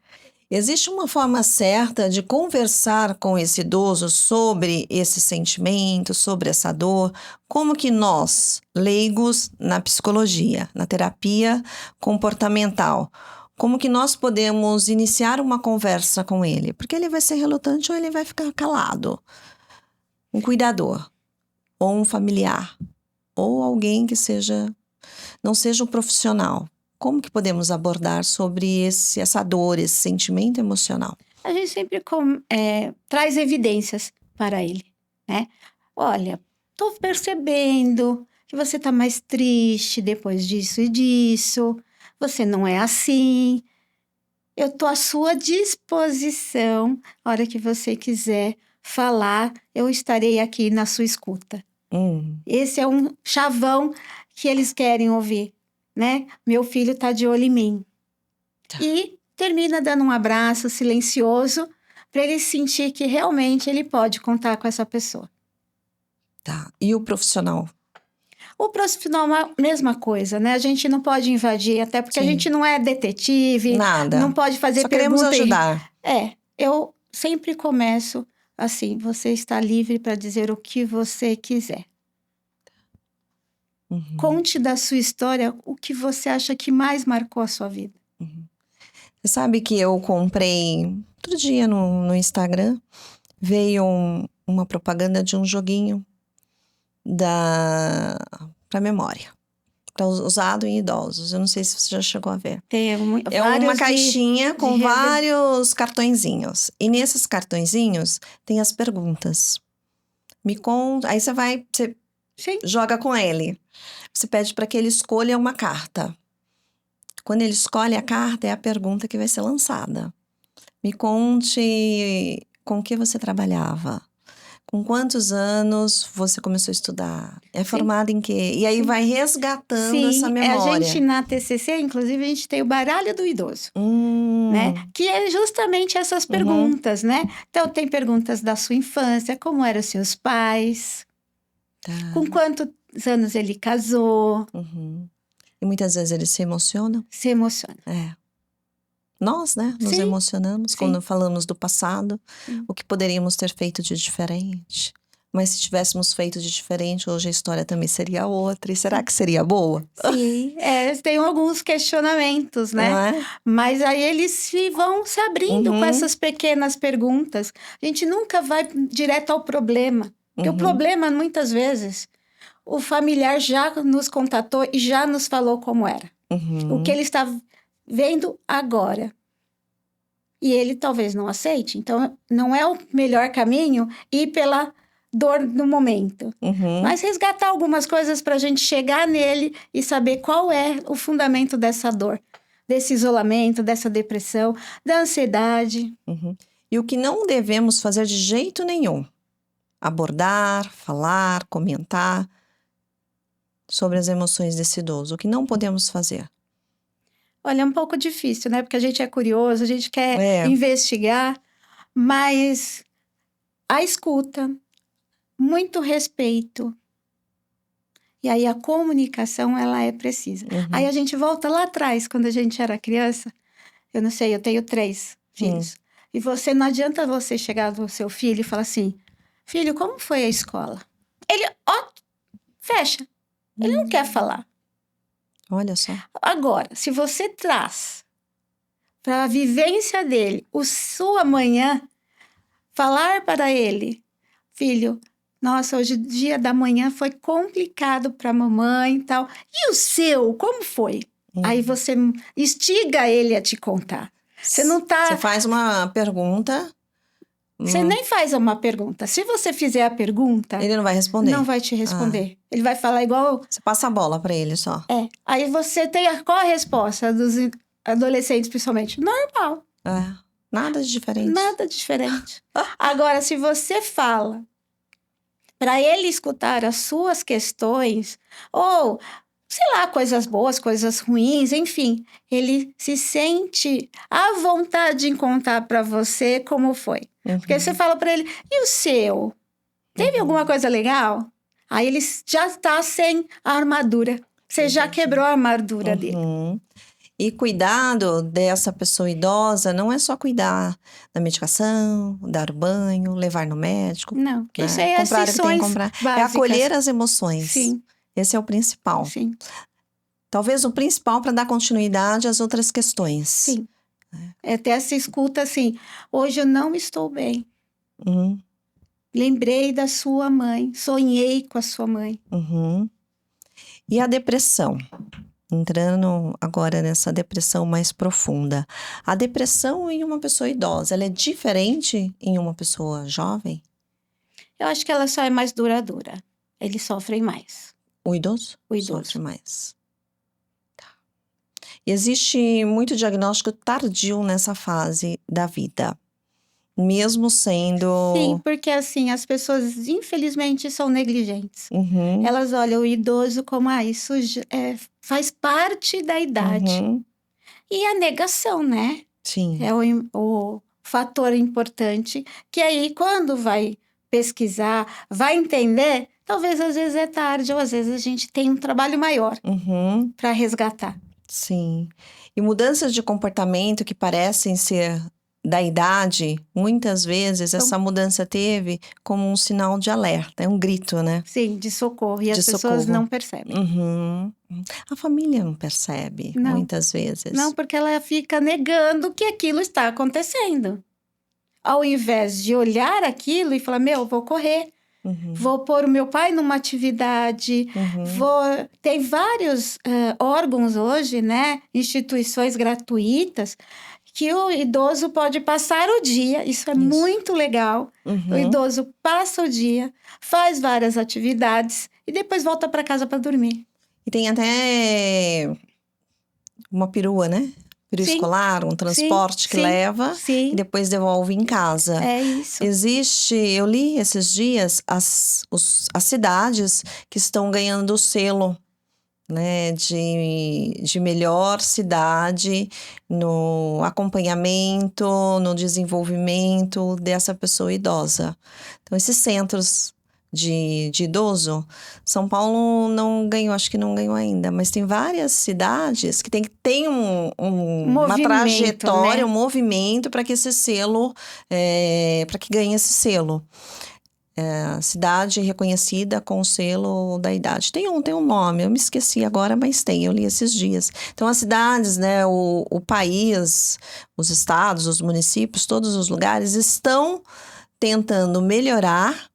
Existe uma forma certa de conversar com esse idoso sobre esse sentimento, sobre essa dor? Como que nós, leigos na psicologia, na terapia comportamental, como que nós podemos iniciar uma conversa com ele? Porque ele vai ser relutante ou ele vai ficar calado. Um cuidador, ou um familiar, ou alguém que não seja um profissional. Como que podemos abordar sobre essa dor, esse sentimento emocional? A gente sempre traz evidências para ele, né? Olha, estou percebendo que você está mais triste depois disso e disso. Você não é assim. Eu estou à sua disposição. A hora que você quiser falar, eu estarei aqui na sua escuta. Esse é um chavão que eles querem ouvir, né? Meu filho está de olho em mim. Tá. E termina dando um abraço silencioso para ele sentir que realmente ele pode contar com essa pessoa. Tá. E o profissional? O profissional é a mesma coisa, né? A gente não pode invadir, até porque a gente não é detetive. Nada. Não pode fazer Só queremos pergunta ajudar. Eu sempre começo assim, você está livre para dizer o que você quiser. Uhum. Conte da sua história o que você acha que mais marcou a sua vida. Uhum. Você sabe que eu comprei outro dia no Instagram, veio uma propaganda de um joguinho para memória, usado em idosos. Eu não sei se você já chegou a ver. Tem É uma caixinha com vários cartõezinhos. E nesses cartõezinhos tem as perguntas. Me conta. Aí você joga com ele. Você pede para que ele escolha uma carta. Quando ele escolhe a carta, é a pergunta que vai ser lançada. Me conte com que você trabalhava. Com quantos anos você começou a estudar? É formada em quê? E aí vai resgatando essa memória. A gente na TCC, inclusive, a gente tem o baralho do idoso, né? Que é justamente essas perguntas, né? Então, tem perguntas da sua infância, como eram seus pais, com quantos anos ele casou. E muitas vezes eles se emocionam. Se emocionam. Nós, né? Nos emocionamos quando falamos do passado. O que poderíamos ter feito de diferente. Mas se tivéssemos feito de diferente, hoje a história também seria outra. E será que seria boa? Sim, tem alguns questionamentos, né? Mas aí eles vão se abrindo com essas pequenas perguntas. A gente nunca vai direto ao problema. Porque o problema, muitas vezes, o familiar já nos contatou e já nos falou como era. O que ele está vendo agora. E ele talvez não aceite. Então, não é o melhor caminho ir pela dor do momento. Mas resgatar algumas coisas para a gente chegar nele e saber qual é o fundamento dessa dor. Desse isolamento, dessa depressão, da ansiedade. E o que não devemos fazer de jeito nenhum. Abordar, falar, comentar sobre as emoções desse idoso. O que não podemos fazer? Olha, é um pouco difícil, né? Porque a gente é curioso, a gente quer investigar, mas a escuta, muito respeito. E aí a comunicação, ela é precisa. Aí a gente volta lá atrás, quando a gente era criança. Eu não sei, eu tenho 3 filhos. E não adianta você chegar no seu filho e falar assim, filho, como foi a escola? Ele, fecha. Ele não quer falar. Olha só. Agora, se você traz para a vivência dele sua manhã, falar para ele, filho, nossa, hoje o dia da manhã foi complicado para a mamãe e tal. E o seu, como foi? Aí você instiga ele a te contar. Você não tá... Você faz uma pergunta. Você nem faz uma pergunta. Se você fizer a pergunta, Ele não vai responder. não vai te responder. Ele vai falar igual... Você passa a bola pra ele só. Aí você tem qual a resposta dos adolescentes, principalmente? Normal. Nada de diferente. Nada diferente. Agora, se você fala para ele escutar as suas questões, ou, sei lá, coisas boas, coisas ruins, enfim, ele se sente à vontade em contar para você como foi. Porque você fala para ele, e o seu? Teve alguma coisa legal? Aí ele já está sem a armadura. Você já quebrou a armadura dele. E cuidado dessa pessoa idosa não é só cuidar da medicação, dar banho, levar no médico. Não, né? isso aí é comprar o que tem que comprar. básicas. É acolher as emoções. Sim. Esse é o principal. Sim. Talvez o principal para dar continuidade às outras questões. Sim. Até essa escuta assim, hoje eu não estou bem. Lembrei da sua mãe, sonhei com a sua mãe. E a depressão? Entrando agora nessa depressão mais profunda. A depressão em uma pessoa idosa, ela é diferente em uma pessoa jovem? Eu acho que ela só é mais duradoura. Eles sofrem mais. O idoso? O idoso. Sofre mais. Tá. E existe muito diagnóstico tardio nessa fase da vida. Mesmo sendo... Sim, porque assim, as pessoas infelizmente são negligentes. Elas olham o idoso como, isso faz parte da idade. E a negação, né? Sim. É o fator importante, que aí quando vai pesquisar, vai entender, talvez às vezes é tarde, ou às vezes a gente tem um trabalho maior para resgatar. Sim. E mudanças de comportamento que parecem ser da idade, muitas vezes essa mudança teve como um sinal de alerta, é um grito, né? Sim, de socorro. E as pessoas não percebem. A família não percebe, muitas vezes. Não, porque ela fica negando que aquilo está acontecendo. Ao invés de olhar aquilo e falar, vou correr. Vou pôr o meu pai numa atividade. Tem vários órgãos hoje, né? Instituições gratuitas que o idoso pode passar o dia, isso é muito legal. O idoso passa o dia, faz várias atividades e depois volta para casa para dormir. E tem até uma perua, né? Perua escolar, um transporte que leva e depois devolve em casa. É isso. Existe, eu li esses dias, as cidades que estão ganhando o selo, né, de melhor cidade no acompanhamento, no desenvolvimento dessa pessoa idosa. Então, esses centros de idoso, São Paulo não ganhou, acho que não ganhou ainda, mas tem várias cidades que tem uma trajetória, né? Um movimento para que esse selo, para que ganhe esse selo. Cidade reconhecida com o selo da idade. Tem um nome, eu me esqueci agora, mas eu li esses dias. Então, as cidades, né, o país, os estados, os municípios, todos os lugares estão tentando melhorar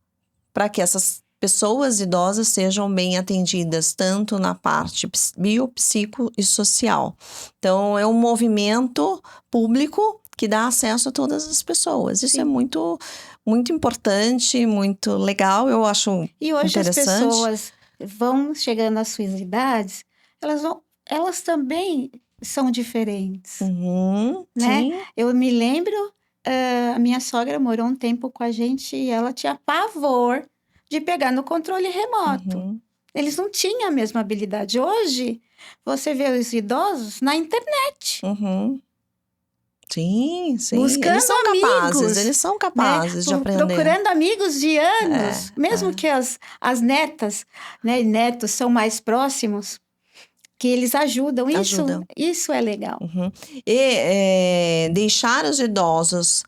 para que essas pessoas idosas sejam bem atendidas, tanto na parte biopsico e social. Então, é um movimento público que dá acesso a todas as pessoas. Isso é muito importante, muito legal, eu acho interessante. E hoje as pessoas vão chegando às suas idades, elas também são diferentes, né? Sim. Eu me lembro, a minha sogra morou um tempo com a gente e ela tinha pavor de pegar no controle remoto. Eles não tinham a mesma habilidade. Hoje, você vê os idosos na internet. Sim. Buscando eles são amigos, capazes, eles são capazes de aprender. Procurando amigos de anos. Mesmo que as netas, né, e netos são mais próximos, que eles ajudam. Isso é legal. E deixar os idosos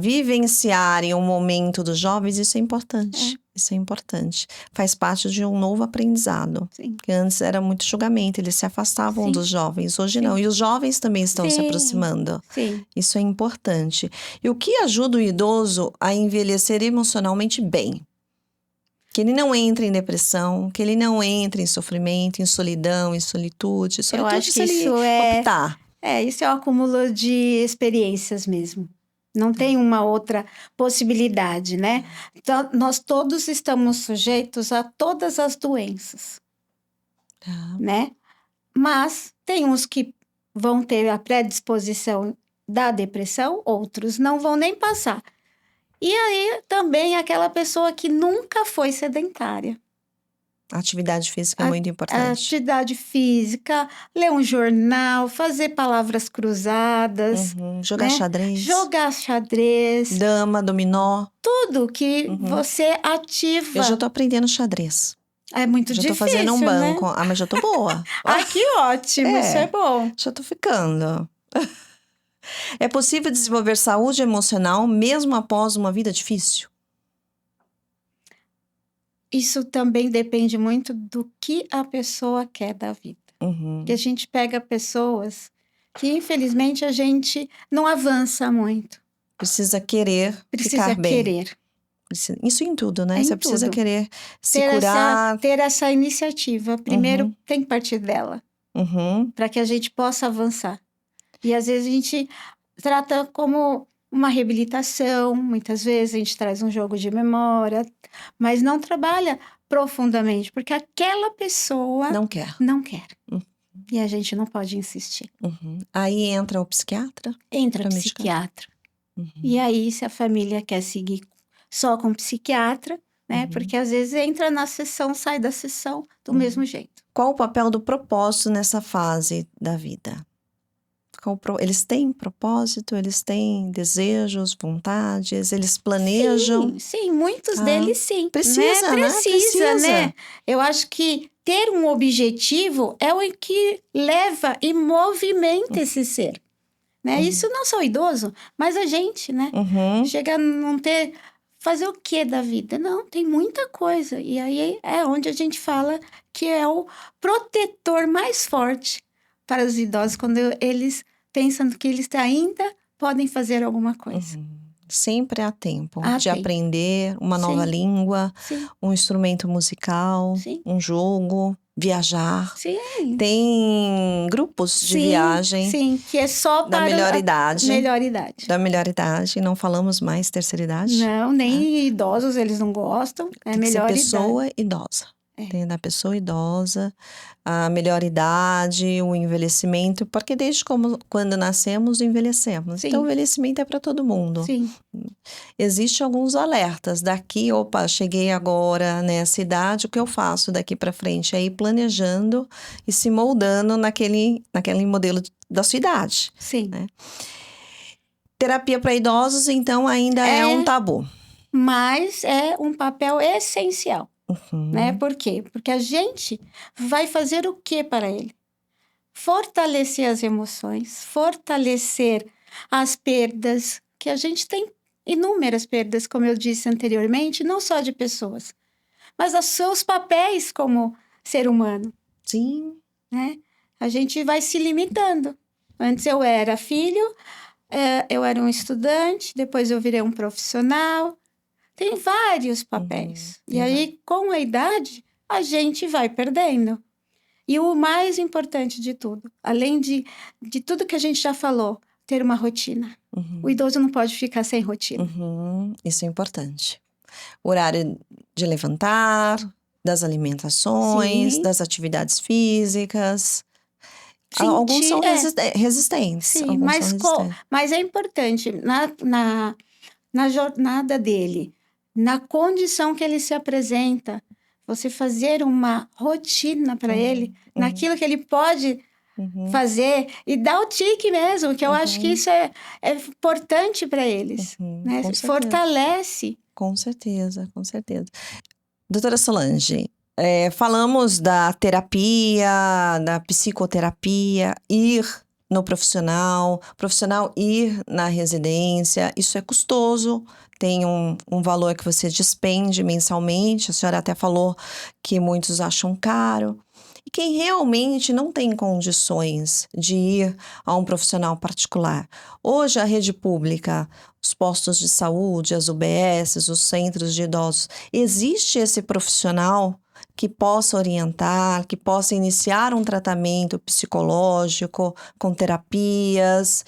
vivenciarem o momento dos jovens, isso é importante. Isso é importante. Faz parte de um novo aprendizado. Sim. Porque antes era muito julgamento, eles se afastavam Sim. dos jovens. Hoje Sim. não. E os jovens também estão se Sim. aproximando. Sim. Isso é importante. E o que ajuda o idoso a envelhecer emocionalmente bem? Que ele não entre em depressão, que ele não entre em sofrimento, em solidão, em solitude. Eu Solitude acho se que ele isso optar. isso é um acúmulo de experiências mesmo. Não tem uma outra possibilidade, né? Então, nós todos estamos sujeitos a todas as doenças, Tá. né? Mas tem uns que vão ter a predisposição da depressão, outros não vão nem passar. E aí também aquela pessoa que nunca foi sedentária. A atividade física é muito A importante. atividade física, ler um jornal, fazer palavras cruzadas, Jogar né? xadrez. Jogar xadrez, Dama, dominó. tudo que você ativa. Eu já tô aprendendo xadrez. É muito Já tô difícil, fazendo um né? banco. Ah, mas já tô boa. Ai, que ótimo, isso é bom. Já tô ficando. É possível desenvolver saúde emocional mesmo após uma vida difícil? Isso também depende muito do que a pessoa quer da vida. Porque a gente pega pessoas que, infelizmente, a gente não avança muito. Precisa querer Precisa ficar bem. querer. Isso em tudo, né? Em Você precisa tudo. querer se curar. Ter essa iniciativa. Primeiro, tem que partir dela, para que a gente possa avançar. E às vezes a gente trata como uma reabilitação, muitas vezes a gente traz um jogo de memória, mas não trabalha profundamente, porque aquela pessoa Não quer. não quer. E a gente não pode insistir. Aí entra o psiquiatra? Entra Pra psiquiatra. E aí, se a família quer seguir só com psiquiatra, né? Porque às vezes entra na sessão, sai da sessão do mesmo jeito. Qual o papel do propósito nessa fase da vida? Eles têm propósito? Eles têm desejos, vontades? Eles planejam? Sim, muitos deles sim. Precisa, né? né? Precisa, né? Eu acho que ter um objetivo é o que leva e movimenta esse ser. Né? Isso não só o idoso, mas a gente, né? Chega a não ter... Fazer o que da vida? Não, tem muita coisa. E aí é onde a gente fala que é o protetor mais forte para os idosos, quando eles pensam que eles ainda podem fazer alguma coisa. Sempre há tempo Há de tempo. aprender uma nova Sim. língua, Sim. um instrumento musical, Sim. um jogo, viajar. Sim. Tem grupos de viagem Sim, que é só da para melhor idade. melhor idade. Da melhor idade, não falamos mais terceira idade. Não, nem idosos eles não gostam. É Tem que ser melhor pessoa idade. idosa. Tem da pessoa idosa, a melhor idade, o envelhecimento, porque desde quando nascemos, envelhecemos. Sim. Então, o envelhecimento é para todo mundo. Sim. Existem alguns alertas daqui, opa, cheguei agora nessa idade, o que eu faço daqui para frente? É ir planejando e se moldando naquele modelo da sua idade. Sim. Né? Terapia para idosos, então, ainda é um tabu. Mas é um papel essencial. Né? Por quê? Porque a gente vai fazer o que para ele? Fortalecer as emoções, fortalecer as perdas, que a gente tem inúmeras perdas, como eu disse anteriormente, não só de pessoas, mas os seus papéis como ser humano. Sim. Né? A gente vai se limitando. Antes eu era filho, eu era um estudante, depois eu virei um profissional. Tem vários papéis. E aí, com a idade, a gente vai perdendo. E o mais importante de tudo, além de tudo que a gente já falou, ter uma rotina. O idoso não pode ficar sem rotina. Isso é importante. Horário de levantar, das alimentações, das atividades físicas. Alguns são resistentes. Sim, alguns são resistentes. Mas é importante, na jornada dele, na condição que ele se apresenta, você fazer uma rotina para ele, naquilo que ele pode fazer, e dar o tique mesmo, que eu acho que isso é importante para eles. Né? Fortalece. Com certeza, com certeza. Doutora Solange, falamos da terapia, da psicoterapia, ir no profissional ir na residência, isso é custoso, tem um valor que você despende mensalmente, a senhora até falou que muitos acham caro. E quem realmente não tem condições de ir a um profissional particular, hoje a rede pública, os postos de saúde, as UBSs, os centros de idosos, existe esse profissional que possa orientar, que possa iniciar um tratamento psicológico com terapias,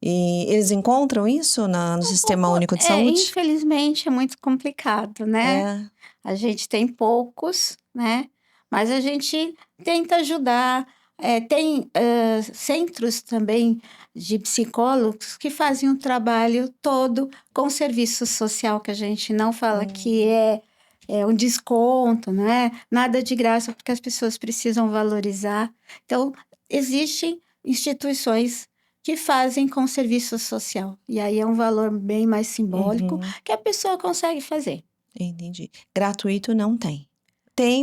e eles encontram isso no Sistema Único de Saúde? Infelizmente é muito complicado, né? É. A gente tem poucos, né? Mas a gente tenta ajudar. Tem centros também de psicólogos que fazem um trabalho todo com serviço social, que a gente não fala que é um desconto, não é? Nada de graça, porque as pessoas precisam valorizar. Então, existem instituições que fazem com serviço social. E aí é um valor bem mais simbólico que a pessoa consegue fazer. Entendi. Gratuito não tem.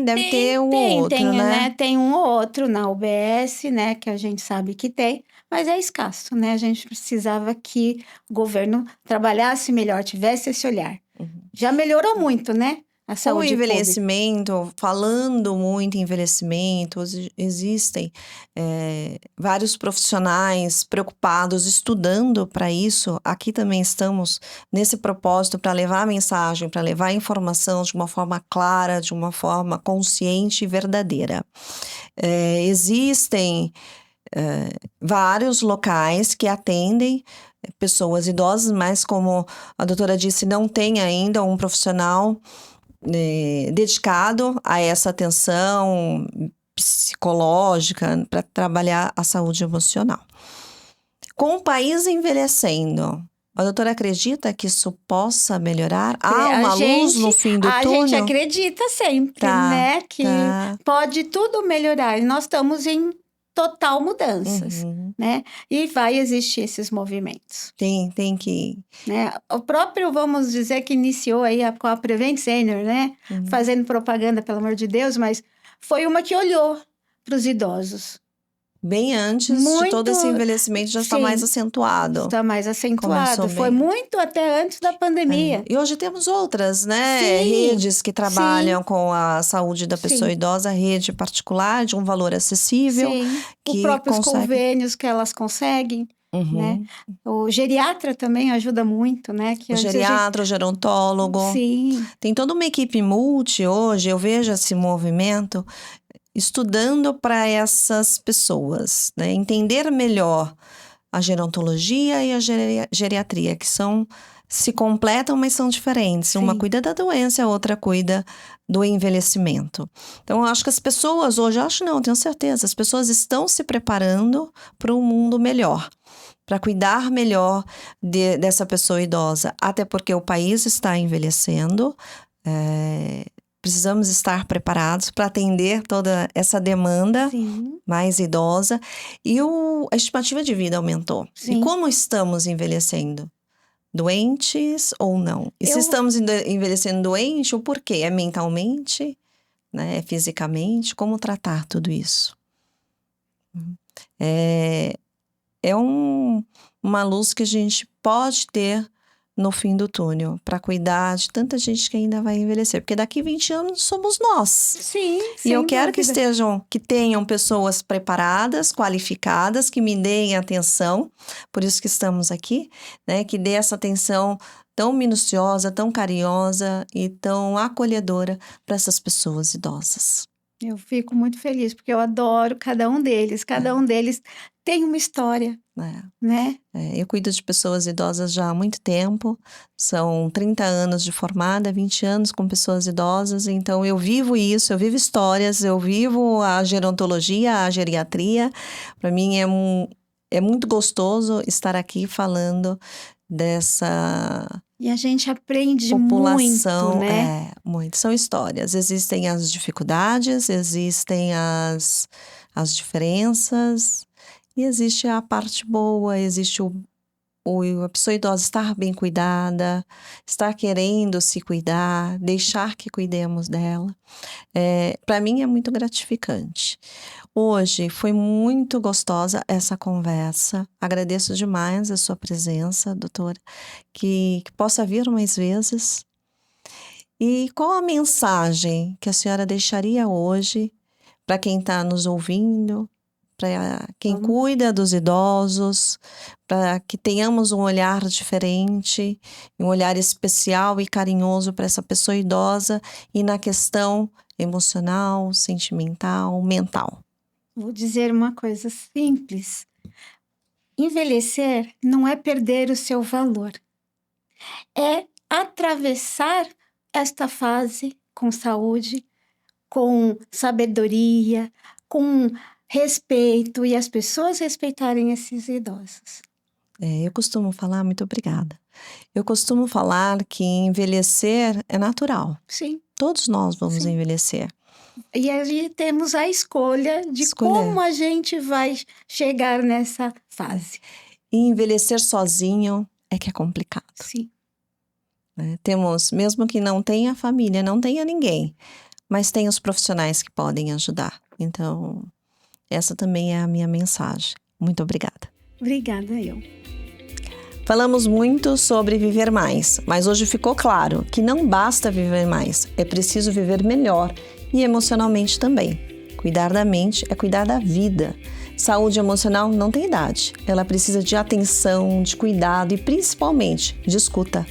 Deve ter um outro, tem, né? Tem um ou outro na UBS, né? Que a gente sabe que tem, mas é escasso, né? A gente precisava que o governo trabalhasse melhor, tivesse esse olhar. Já melhorou muito, né? A Com o saúde pública. envelhecimento, falando muito em envelhecimento, existem vários profissionais preocupados, estudando para isso. Aqui também estamos nesse propósito para levar a mensagem, para levar a informação de uma forma clara, de uma forma consciente e verdadeira. Existem vários locais que atendem pessoas idosas, mas como a doutora disse, não tem ainda um profissional dedicado a essa atenção psicológica para trabalhar a saúde emocional. Com o país envelhecendo, a doutora acredita que isso possa melhorar? Há uma luz no fim do túnel? A gente acredita sempre, né? Que pode tudo melhorar. E nós estamos em total mudanças, né? E vai existir esses movimentos. Tem que... Né? O próprio, vamos dizer, que iniciou aí com a Prevent Senior, né? Fazendo propaganda, pelo amor de Deus, mas foi uma que olhou para os idosos. Bem antes de todo esse envelhecimento já está mais acentuado. Está mais acentuado. Foi muito até antes da pandemia. E hoje temos outras, né? Redes que trabalham com a saúde da pessoa idosa, rede particular de um valor acessível. Os próprios convênios que elas conseguem. Né? O geriatra também ajuda muito, né? O geriatra, o gerontólogo. Sim. Tem toda uma equipe multi hoje, eu vejo esse movimento estudando para essas pessoas, né? Entender melhor a gerontologia e a geriatria, que se completam, mas são diferentes. Uma cuida da doença, a outra cuida do envelhecimento. Então, eu acho que as pessoas hoje, tenho certeza, as pessoas estão se preparando para um mundo melhor, para cuidar melhor dessa pessoa idosa, até porque o país está envelhecendo, precisamos estar preparados para atender toda essa demanda mais idosa. E a estimativa de vida aumentou. E como estamos envelhecendo? Doentes ou não? E se estamos envelhecendo doente, o porquê? É mentalmente? Né? É fisicamente? Como tratar tudo isso? Uma luz que a gente pode ter no fim do túnel, para cuidar de tanta gente que ainda vai envelhecer. Porque daqui 20 anos somos nós. Sim, e eu quero que tenham pessoas preparadas, qualificadas, que me deem atenção, por isso que estamos aqui, né? Que dê essa atenção tão minuciosa, tão carinhosa e tão acolhedora para essas pessoas idosas. Eu fico muito feliz, porque eu adoro cada um deles. Cada um deles tem uma história, né? Eu cuido de pessoas idosas já há muito tempo. São 30 anos de formada, 20 anos com pessoas idosas. Então, eu vivo isso, eu vivo histórias, eu vivo a gerontologia, a geriatria. Para mim, é muito gostoso estar aqui falando dessa... E a gente aprende população, muito, né? Muito. São histórias. Existem as dificuldades, existem as diferenças, e existe a parte boa, existe a pessoa idosa estar bem cuidada, estar querendo se cuidar, deixar que cuidemos dela, para mim é muito gratificante. Hoje foi muito gostosa essa conversa. Agradeço demais a sua presença, doutora, que possa vir mais vezes. E qual a mensagem que a senhora deixaria hoje para quem está nos ouvindo, para quem cuida dos idosos, para que tenhamos um olhar diferente, um olhar especial e carinhoso para essa pessoa idosa e na questão emocional, sentimental, mental? Vou dizer uma coisa simples. Envelhecer não é perder o seu valor. É atravessar esta fase com saúde, com sabedoria, com respeito e as pessoas respeitarem esses idosos. Eu costumo falar, muito obrigada. Eu costumo falar que envelhecer é natural. Sim. Todos nós vamos envelhecer. E aí temos a escolha de como a gente vai chegar nessa fase. E envelhecer sozinho é que é complicado. Sim. Temos, mesmo que não tenha família, não tenha ninguém, mas tem os profissionais que podem ajudar. Então, essa também é a minha mensagem. Muito obrigada. Obrigada, eu. Falamos muito sobre viver mais, mas hoje ficou claro que não basta viver mais, é preciso viver melhor e emocionalmente também. Cuidar da mente é cuidar da vida. Saúde emocional não tem idade, ela precisa de atenção, de cuidado e principalmente de escuta.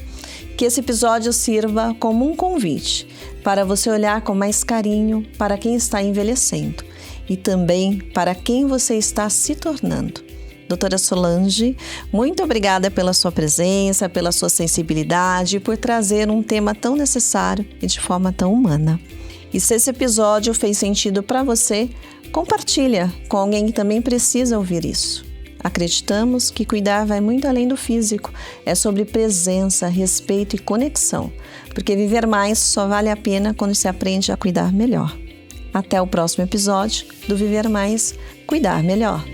Que esse episódio sirva como um convite para você olhar com mais carinho para quem está envelhecendo e também para quem você está se tornando. Doutora Solange, muito obrigada pela sua presença, pela sua sensibilidade e por trazer um tema tão necessário e de forma tão humana. E se esse episódio fez sentido para você, compartilha com alguém que também precisa ouvir isso. Acreditamos que cuidar vai muito além do físico, é sobre presença, respeito e conexão, porque viver mais só vale a pena quando se aprende a cuidar melhor. Até o próximo episódio do Viver Mais, Cuidar Melhor.